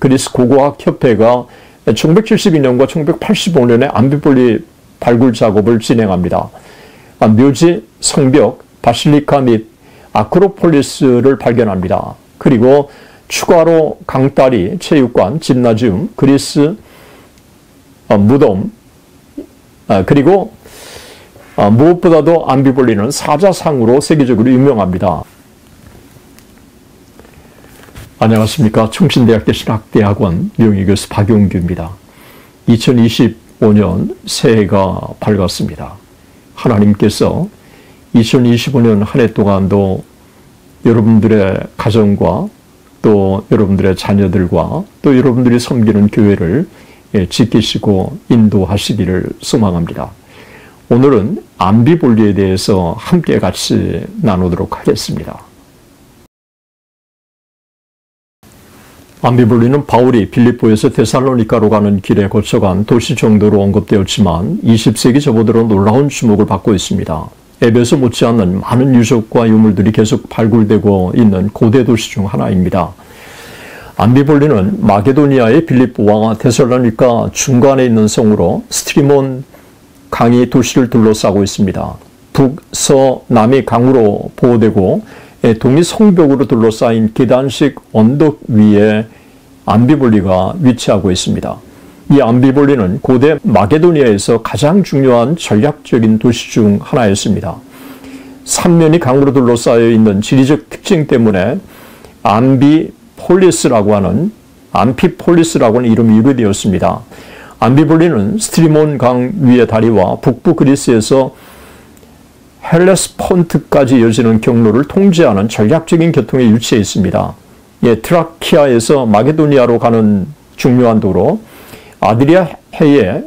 그리스 고고학협회가 1972년과 1985년에 암비볼리 발굴 작업을 진행합니다. 묘지, 성벽, 바실리카 및 아크로폴리스를 발견합니다. 그리고 추가로 강다리, 체육관, 짐나지움, 그리스 무덤, 그리고 무엇보다도 암비볼리는 사자상으로 세계적으로 유명합니다. 안녕하십니까. 충신대학교 신학대학원 명예교수 박용규입니다. 2025년 새해가 밝았습니다. 하나님께서 2025년 한 해 동안도 여러분들의 가정과 또 여러분들의 자녀들과 또 여러분들이 섬기는 교회를 지키시고 인도하시기를 소망합니다. 오늘은 암비볼리에 대해서 함께 같이 나누도록 하겠습니다. 암비볼리는 바울이 빌립보에서 데살로니가로 가는 길에 거쳐간 도시 정도로 언급되었지만 20세기 접어들어 놀라운 주목을 받고 있습니다. 에베소 못지않는 많은 유적과 유물들이 계속 발굴되고 있는 고대 도시 중 하나입니다. 암비볼리는 마게도니아의 빌립보와 데살로니가 중간에 있는 성으로 스트리몬 강이 도시를 둘러싸고 있습니다. 북, 서, 남이 강으로 보호되고 동이 성벽으로 둘러싸인 계단식 언덕 위에 암비볼리가 위치하고 있습니다. 이 암비볼리는 고대 마게도니아에서 가장 중요한 전략적인 도시 중 하나였습니다. 삼면이 강으로 둘러싸여 있는 지리적 특징 때문에 암피폴리스라고 하는 이름이 유래되었습니다. 암비볼리는 스트리몬 강 위의 다리와 북부 그리스에서 헬레스폰트까지 이어지는 경로를 통제하는 전략적인 교통에 위치해 있습니다. 트라키아에서 마게도니아로 가는 중요한 도로, 아드리아 해의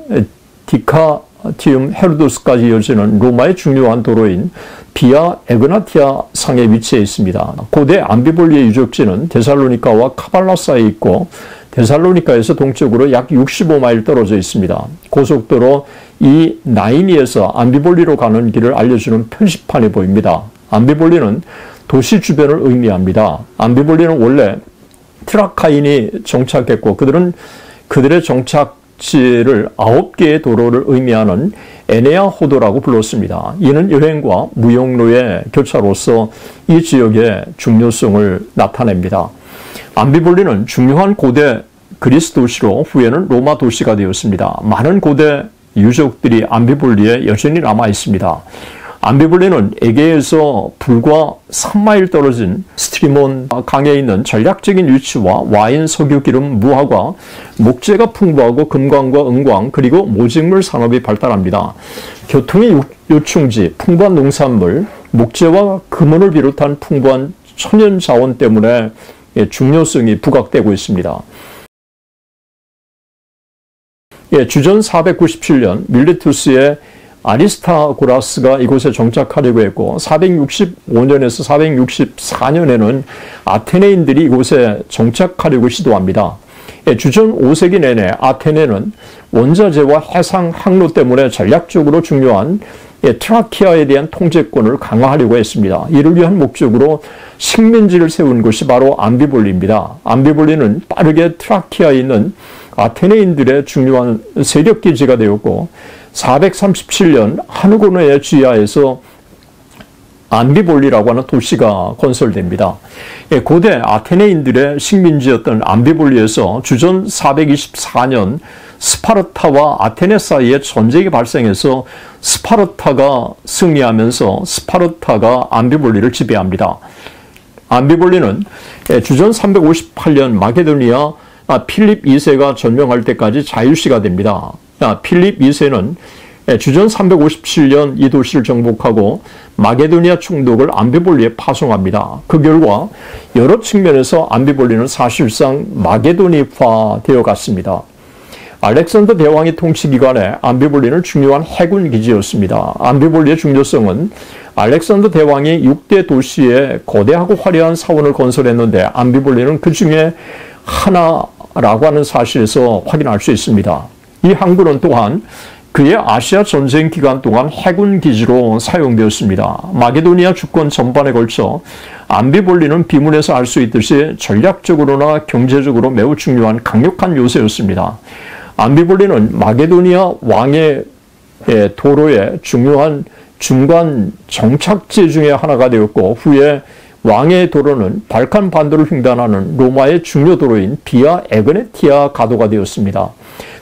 디카티움 헤로도스까지 이어지는 로마의 중요한 도로인 비아 에그나티아 상에 위치해 있습니다. 고대 암비볼리의 유적지는 데살로니카와 카발라사에 있고 데살로니카에서 동쪽으로 약 65마일 떨어져 있습니다. 고속도로 E9에서 암비볼리로 가는 길을 알려주는 표지판이 보입니다. 암비볼리는 도시 주변을 의미합니다. 암비볼리는 원래 트라카인이 정착했고 그들의 정착지를 9개의 도로를 의미하는 에네아 호도라고 불렀습니다. 이는 여행과 무역로의 교차로서 이 지역의 중요성을 나타냅니다. 암비볼리는 중요한 고대 그리스 도시로 후에는 로마 도시가 되었습니다. 많은 고대 유적들이 암비볼리에 여전히 남아 있습니다. 암비볼리는 에게에서 불과 3마일 떨어진 스트리몬 강에 있는 전략적인 위치와 와인, 석유, 기름, 무화과, 목재가 풍부하고 금광과 은광 그리고 모직물 산업이 발달합니다. 교통의 요충지, 풍부한 농산물, 목재와 금은을 비롯한 풍부한 천연 자원 때문에 중요성이 부각되고 있습니다. 주전 497년 밀레투스의 아리스타고라스가 이곳에 정착하려고 했고 465년에서 464년에는 아테네인들이 이곳에 정착하려고 시도합니다. 주전 5세기 내내 아테네는 원자재와 해상 항로 때문에 전략적으로 중요한 트라키아에 대한 통제권을 강화하려고 했습니다. 이를 위한 목적으로 식민지를 세운 것이 바로 암비볼리입니다. 암비볼리는 빠르게 트라키아에 있는 아테네인들의 중요한 세력기지가 되었고 437년 하누고노의 지하에서 암비볼리라고 하는 도시가 건설됩니다. 고대 아테네인들의 식민지였던 암비볼리에서 주전 424년 스파르타와 아테네 사이에 전쟁이 발생해서 스파르타가 승리하면서 스파르타가 암비볼리를 지배합니다. 암비볼리는 주전 358년 마게도니아 필립 2세가 전명할 때까지 자유시가 됩니다. 필립 2세는 주전 357년 이 도시를 정복하고 마게도니아 총독을 암비볼리에 파송합니다. 그 결과 여러 측면에서 암비볼리는 사실상 마게도니화 되어 갔습니다. 알렉산더 대왕의 통치 기간에 암비볼리는 중요한 해군 기지였습니다. 암비볼리의 중요성은 알렉산더 대왕이 6대 도시에 거대하고 화려한 사원을 건설했는데 암비볼리는 그 중에 하나라고 하는 사실에서 확인할 수 있습니다. 이 항구는 또한 그의 아시아 전쟁 기간 동안 해군 기지로 사용되었습니다. 마게도니아 주권 전반에 걸쳐 암비볼리는 비문에서 알 수 있듯이 전략적으로나 경제적으로 매우 중요한 강력한 요새였습니다. 암비볼리는 마게도니아 왕의 도로의 중요한 중간 정착지 중에 하나가 되었고, 후에 왕의 도로는 발칸 반도를 횡단하는 로마의 중요 도로인 비아 에그네티아 가도가 되었습니다.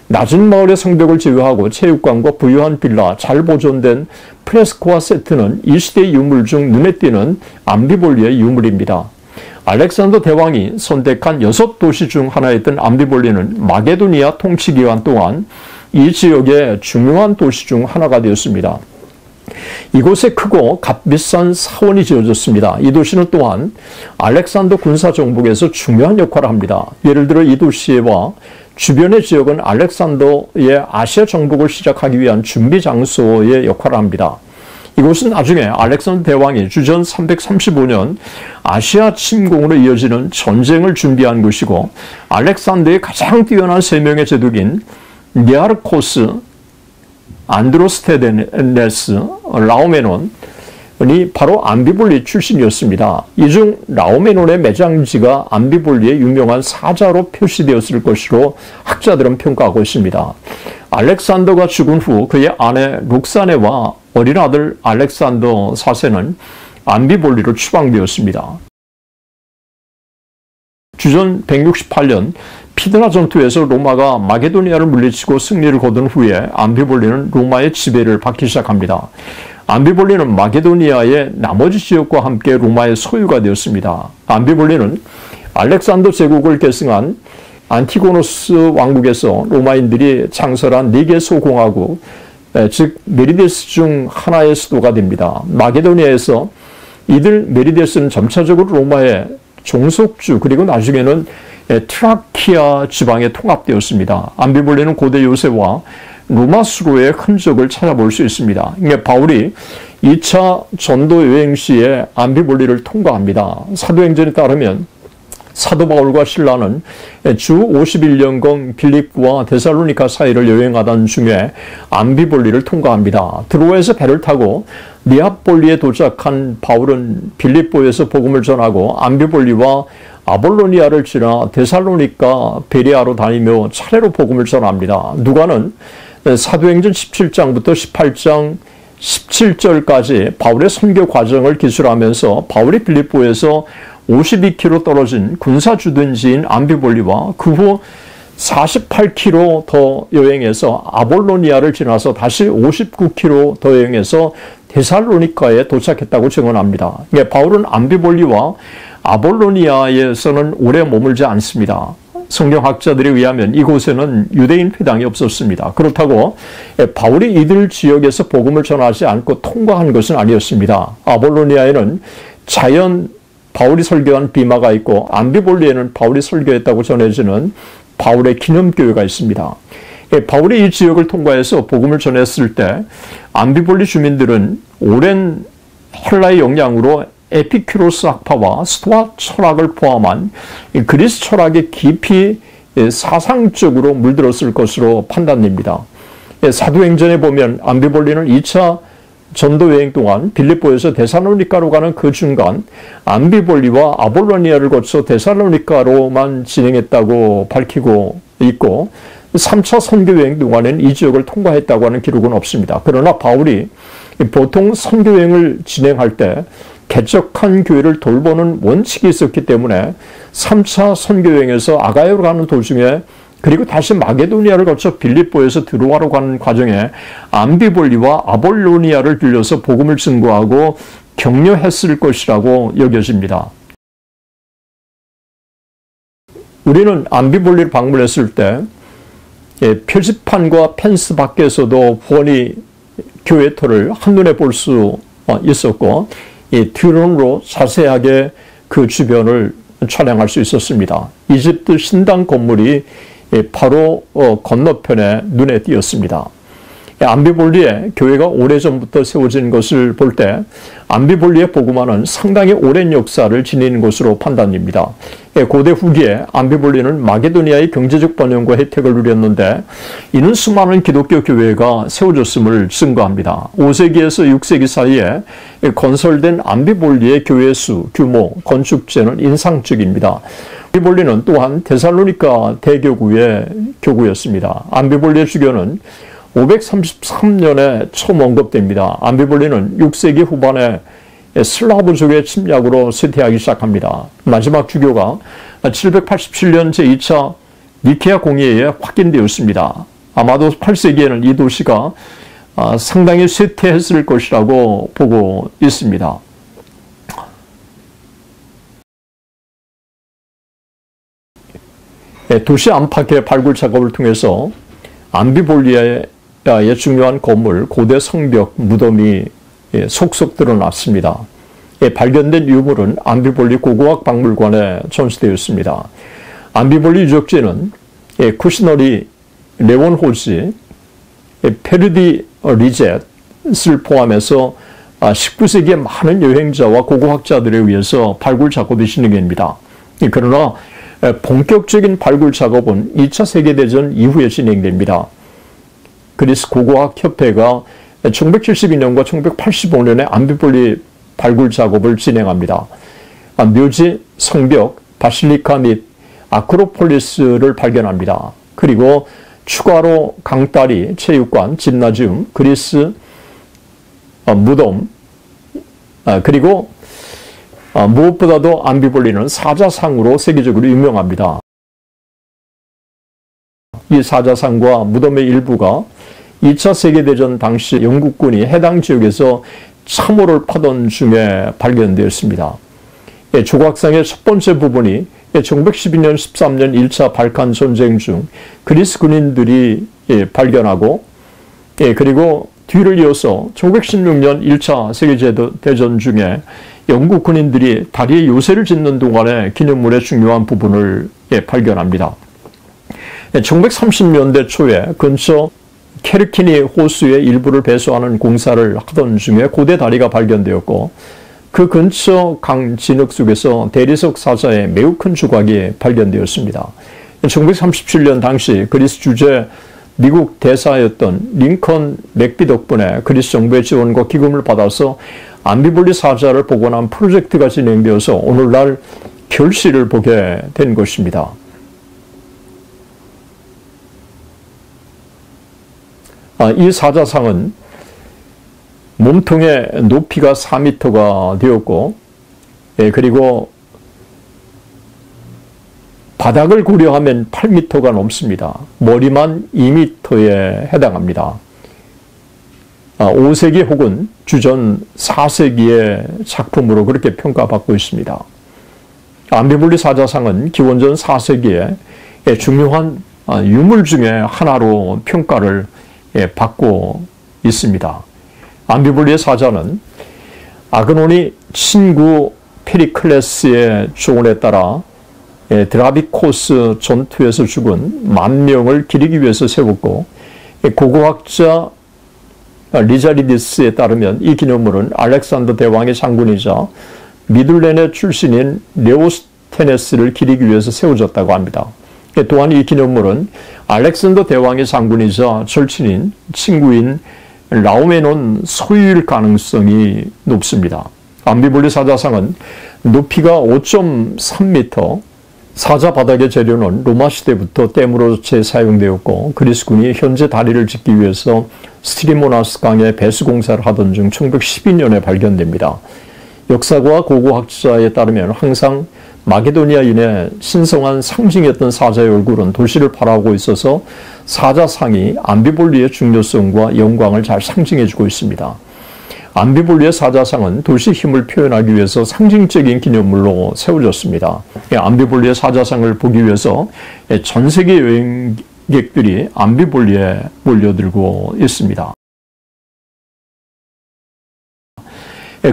낮은 마을의 성벽을 제외하고 체육관과 부유한 빌라, 잘 보존된 프레스코와 세트는 이 시대의 유물 중 눈에 띄는 암비볼리의 유물입니다. 알렉산더 대왕이 선택한 6도시 중 하나였던 암비볼리는 마게도니아 통치 기간 동안 이 지역의 중요한 도시 중 하나가 되었습니다. 이곳에 크고 값비싼 사원이 지어졌습니다. 이 도시는 또한 알렉산더 군사 정복에서 중요한 역할을 합니다. 예를 들어 이 도시와 주변의 지역은 알렉산더의 아시아 정복을 시작하기 위한 준비 장소의 역할을 합니다. 이곳은 나중에 알렉산더 대왕이 주전 335년 아시아 침공으로 이어지는 전쟁을 준비한 곳이고, 알렉산더의 가장 뛰어난 3명의 제독인 니아르코스, 안드로스테네스, 라오메논이 바로 암비볼리 출신이었습니다. 이 중 라오메논의 매장지가 암비볼리의 유명한 사자로 표시되었을 것으로 학자들은 평가하고 있습니다. 알렉산더가 죽은 후 그의 아내 룩사네와 어린 아들 알렉산더 4세는 암비볼리로 추방되었습니다. 주전 168년 피드나 전투에서 로마가 마게도니아를 물리치고 승리를 거둔 후에 암비볼리는 로마의 지배를 받기 시작합니다. 암비볼리는 마게도니아의 나머지 지역과 함께 로마의 소유가 되었습니다. 암비볼리는 알렉산더 제국을 계승한 안티고노스 왕국에서 로마인들이 창설한 4개 소공화국, 즉 메리데스 중 하나의 수도가 됩니다. 마게도니아에서 이들 메리데스는 점차적으로 로마의 종속주, 그리고 나중에는 트라키아 지방에 통합되었습니다. 암비볼리는 고대 요새와 로마 수로의 흔적을 찾아볼 수 있습니다. 바울이 2차 전도 여행 시에 암비볼리를 통과합니다. 사도행전에 따르면 사도 바울과 신라는 주 51년경 빌립보와 데살로니가 사이를 여행하던 중에 암비볼리를 통과합니다. 드로아에서 배를 타고 니아폴리에 도착한 바울은 빌립보에서 복음을 전하고 암비볼리와 아볼로니아를 지나 데살로니가 베레아로 다니며 차례로 복음을 전합니다. 누가는 사도행전 17장부터 18장 17절까지 바울의 선교 과정을 기술하면서 바울이 빌립보에서 52km 떨어진 군사 주둔지인 암비볼리와 그 후 48km 더 여행해서 아볼로니아를 지나서 다시 59km 더 여행해서 데살로니카에 도착했다고 증언합니다. 바울은 암비볼리와 아볼로니아에서는 오래 머물지 않습니다. 성경학자들에 의하면 이곳에는 유대인 회당이 없었습니다. 그렇다고 바울이 이들 지역에서 복음을 전하지 않고 통과한 것은 아니었습니다. 아볼로니아에는 자연 바울이 설교한 비마가 있고, 암비볼리에는 바울이 설교했다고 전해지는 바울의 기념교회가 있습니다. 바울이 이 지역을 통과해서 복음을 전했을 때 암비볼리 주민들은 오랜 헬라의 영향으로 에피큐로스 학파와 스토아 철학을 포함한 그리스 철학에 깊이 사상적으로 물들었을 것으로 판단됩니다. 사도행전에 보면 암비볼리는 2차 전도 여행 동안 빌립보에서 데살로니카로 가는 그 중간 암비볼리와 아볼로니아를 거쳐 데살로니카로만 진행했다고 밝히고 있고, 3차 선교 여행 동안에는 이 지역을 통과했다고 하는 기록은 없습니다. 그러나 바울이 보통 선교 여행을 진행할 때 개척한 교회를 돌보는 원칙이 있었기 때문에 3차 선교 여행에서 아가야로 가는 도중에, 그리고 다시 마게도니아를 거쳐 빌립보에서 드로아로 가는 과정에 암비볼리와 아볼로니아를 빌려서 복음을 증거하고 격려했을 것이라고 여겨집니다. 우리는 암비볼리를 방문했을 때 표지판과 펜스 밖에서도 후원이 교회 터를 한눈에 볼 수 있었고, 드론으로 자세하게 그 주변을 촬영할 수 있었습니다. 이집트 신당 건물이 바로 건너편에 눈에 띄었습니다. 암비볼리에 교회가 오래전부터 세워진 것을 볼 때 암비볼리의 복음화는 상당히 오랜 역사를 지닌 것으로 판단됩니다. 고대 후기에 암비볼리는 마게도니아의 경제적 번영과 혜택을 누렸는데 이는 수많은 기독교 교회가 세워졌음을 증거합니다. 5세기에서 6세기 사이에 건설된 암비볼리의 교회 수, 규모, 건축재는 인상적입니다. 암비볼리는 또한 데살로니가 대교구의 교구였습니다. 암비볼리의 주교는 533년에 처음 언급됩니다. 암비볼리는 6세기 후반에 슬라브족의 침략으로 쇠퇴하기 시작합니다. 마지막 주교가 787년 제2차 니케아 공의회에 확인되었습니다. 아마도 8세기에는 이 도시가 상당히 쇠퇴했을 것이라고 보고 있습니다. 도시 안팎의 발굴 작업을 통해서 암비볼리아의 중요한 건물, 고대 성벽, 무덤이 속속 드러났습니다. 발견된 유물은 암비볼리 고고학 박물관에 전시되었습니다. 암비볼리 유적지는 쿠시너리, 레원호지, 페르디 리젯을 포함해서 19세기의 많은 여행자와 고고학자들에 의해서 발굴 작업이 진행됩니다. 그러나 본격적인 발굴 작업은 2차 세계대전 이후에 진행됩니다. 그리스 고고학 협회가 1972년과 1985년에 암비볼리 발굴 작업을 진행합니다. 묘지, 성벽, 바실리카 및 아크로폴리스를 발견합니다. 그리고 추가로 강다리, 체육관, 짐나지움, 그리스 무덤, 그리고 무엇보다도 암비볼리는 사자상으로 세계적으로 유명합니다. 이 사자상과 무덤의 일부가 2차 세계대전 당시 영국군이 해당 지역에서 참호를 파던 중에 발견되었습니다. 조각상의 첫 번째 부분이 1912년 13년 1차 발칸 전쟁 중 그리스 군인들이 발견하고 그리고 뒤를 이어서 1916년 1차 세계대전 중에 영국 군인들이 다리에 요새를 짓는 동안에 기념물의 중요한 부분을 발견합니다. 1930년대 초에 근처 케르키니 호수의 일부를 배수하는 공사를 하던 중에 고대 다리가 발견되었고 그 근처 강 진흙 속에서 대리석 사자의 매우 큰 조각이 발견되었습니다. 1937년 당시 그리스 주재 미국 대사였던 링컨 맥비 덕분에 그리스 정부의 지원과 기금을 받아서 암비볼리 사자를 복원한 프로젝트가 진행되어서 오늘날 결실을 보게 된 것입니다. 이 사자상은 몸통의 높이가 4m가 되었고 그리고 바닥을 고려하면 8m가 넘습니다. 머리만 2m에 해당합니다. 5세기 혹은 주전 4세기의 작품으로 그렇게 평가받고 있습니다. 암비볼리 사자상은 기원전 4세기에 중요한 유물 중에 하나로 평가를 받고 있습니다. 암비볼리의 사자는 아그논이 친구 페리클레스의 조언에 따라 드라비코스 전투에서 죽은 10,000명을 기리기 위해서 세웠고 고고학자 리자리디스에 따르면 이 기념물은 알렉산더 대왕의 장군이자 미들렌의 출신인 레오스테네스를 기리기 위해서 세워졌다고 합니다. 또한 이 기념물은 알렉산더 대왕의 장군이자 절친인 친구인 라오메논 소유일 가능성이 높습니다. 암비볼리 사자상은 높이가 5.3m, 사자 바닥의 재료는 로마 시대부터 댐으로 재사용되었고 그리스군이 현재 다리를 짓기 위해서 스트리모나스 강에 배수 공사를 하던 중 1912년에 발견됩니다. 역사과 고고학자에 따르면 항상 마게도니아인의 신성한 상징이었던 사자의 얼굴은 도시를 바라보고 있어서 사자상이 암비볼리의 중요성과 영광을 잘 상징해주고 있습니다. 암비볼리의 사자상은 도시 힘을 표현하기 위해서 상징적인 기념물로 세워졌습니다. 암비볼리의 사자상을 보기 위해서 전 세계 여행객들이 암비볼리에 몰려들고 있습니다.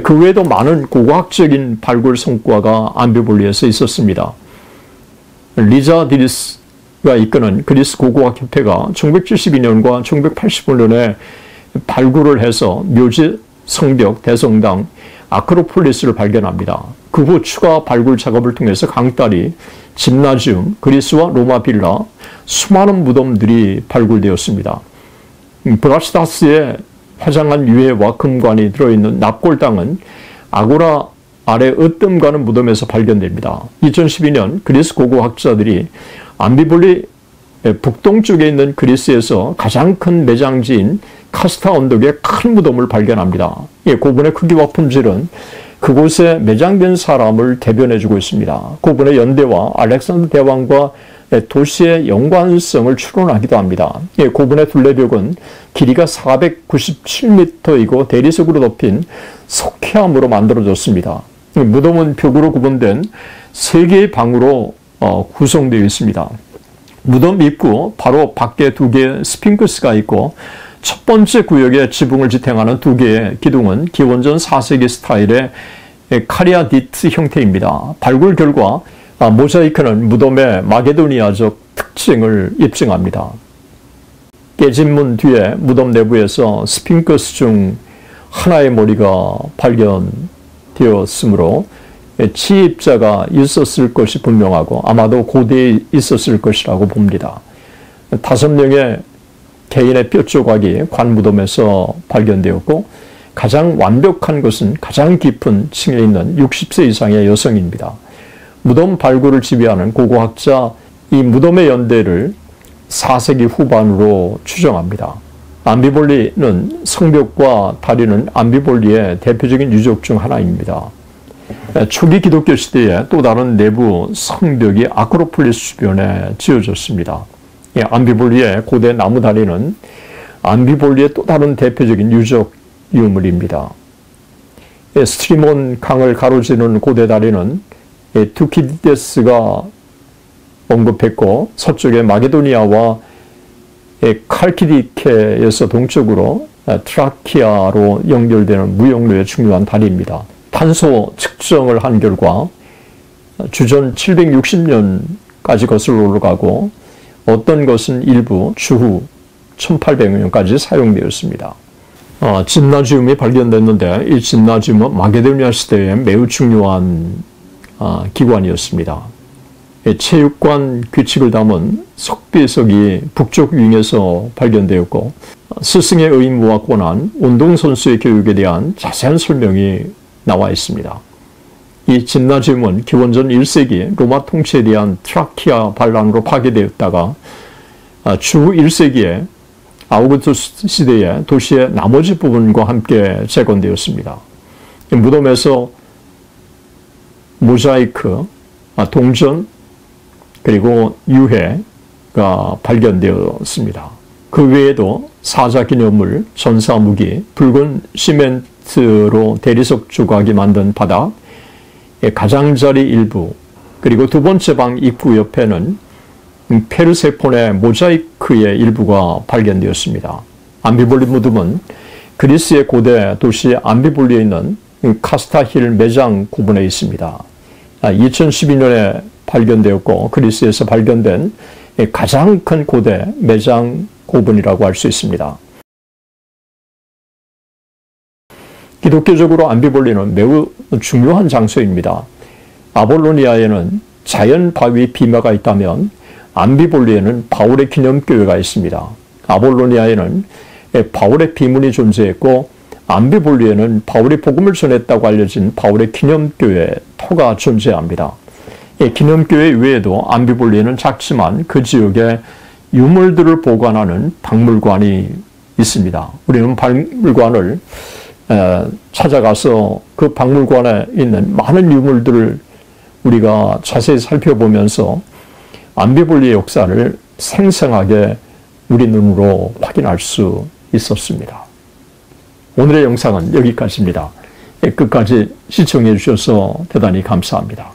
그 외에도 많은 고고학적인 발굴 성과가 암비볼리에서 있었습니다. 리자디리스 이끄는 그리스 고고학협회가 1972년과 1985년에 발굴을 해서 묘지, 성벽, 대성당, 아크로폴리스를 발견합니다. 그 후 추가 발굴 작업을 통해서 강다리, 짐나지움, 그리스와 로마 빌라, 수많은 무덤들이 발굴되었습니다. 브라시다스의 화장한 유해와 금관이 들어있는 납골당은 아고라 아래 으뜸가는 무덤에서 발견됩니다. 2012년 그리스 고고학자들이 암비볼리 북동쪽에 있는 그리스에서 가장 큰 매장지인 카스타 언덕의 큰 무덤을 발견합니다. 고분의 크기와 품질은 그곳에 매장된 사람을 대변해주고 있습니다. 고분의 연대와 알렉산더 대왕과 도시의 연관성을 추론하기도 합니다. 고분의 둘레벽은 길이가 497m이고 대리석으로 덮인 석회암으로 만들어졌습니다. 무덤은 벽으로 구분된 3개의 방으로 구성되어 있습니다. 무덤 입구 바로 밖에 2개의 스핑크스가 있고 첫 번째 구역에 지붕을 지탱하는 2개의 기둥은 기원전 4세기 스타일의 카리아디트 형태입니다. 발굴 결과 모자이크는 무덤의 마게도니아적 특징을 입증합니다. 깨진 문 뒤에 무덤 내부에서 스핑크스 중 하나의 머리가 발견되었으므로 치입자가 있었을 것이 분명하고 아마도 고대에 있었을 것이라고 봅니다. 5명의 개인의 뼈 조각이 관무덤에서 발견되었고 가장 완벽한 것은 가장 깊은 층에 있는 60세 이상의 여성입니다. 무덤 발굴을 지휘하는 고고학자 이 무덤의 연대를 4세기 후반으로 추정합니다. 암비볼리는 성벽과 다리는 암비볼리의 대표적인 유적 중 하나입니다. 초기 기독교 시대에 또 다른 내부 성벽이 아크로폴리스 주변에 지어졌습니다. 암비볼리의 고대 나무 다리는 암비볼리의 또 다른 대표적인 유적 유물입니다. 스트리몬 강을 가로지르는 고대 다리는 투키디데스가 언급했고 서쪽의 마게도니아와 칼키디케에서 동쪽으로 트라키아로 연결되는 무역로의 중요한 다리입니다. 탄소 측정을 한 결과 주전 760년까지 거슬러 올라가고 어떤 것은 일부 추후 1800년까지 사용되었습니다. 짐나지움이 발견됐는데 이 짐나지움은 마게도니아 시대에 매우 중요한 기관이었습니다. 체육관 규칙을 담은 석비석이 북쪽 윙에서 발견되었고 스승의 의무와 권한, 운동선수의 교육에 대한 자세한 설명이 나와 있습니다. 이 짐나지움은 기원전 1세기 로마 통치에 대한 트라키아 반란으로 파괴되었다가 추후 1세기에 아우구스투스 시대에 도시의 나머지 부분과 함께 재건되었습니다. 무덤에서 모자이크, 동전, 그리고 유해가 발견되었습니다. 그 외에도 사자 기념물, 전사 무기, 붉은 시멘트로 대리석 조각이 만든 바닥, 가장자리 일부, 그리고 두 번째 방 입구 옆에는 페르세폰의 모자이크의 일부가 발견되었습니다. 암비볼리 무덤은 그리스의 고대 도시 암비볼리에 있는 카스타힐 매장 고분에 있습니다. 2012년에 발견되었고 그리스에서 발견된 가장 큰 고대 매장 고분이라고 할 수 있습니다. 기독교적으로 암비볼리는 매우 중요한 장소입니다. 아볼로니아에는 자연 바위 비마가 있다면 암비볼리에는 바울의 기념교회가 있습니다. 아볼로니아에는 바울의 비문이 존재했고 암비볼리에는 바울이 복음을 전했다고 알려진 바울의 기념교회 터가 존재합니다. 기념교회 외에도 암비볼리에는 작지만 그 지역에 유물들을 보관하는 박물관이 있습니다. 우리는 박물관을 찾아가서 그 박물관에 있는 많은 유물들을 우리가 자세히 살펴보면서 암비볼리의 역사를 생생하게 우리 눈으로 확인할 수 있었습니다. 오늘의 영상은 여기까지입니다. 끝까지 시청해 주셔서 대단히 감사합니다.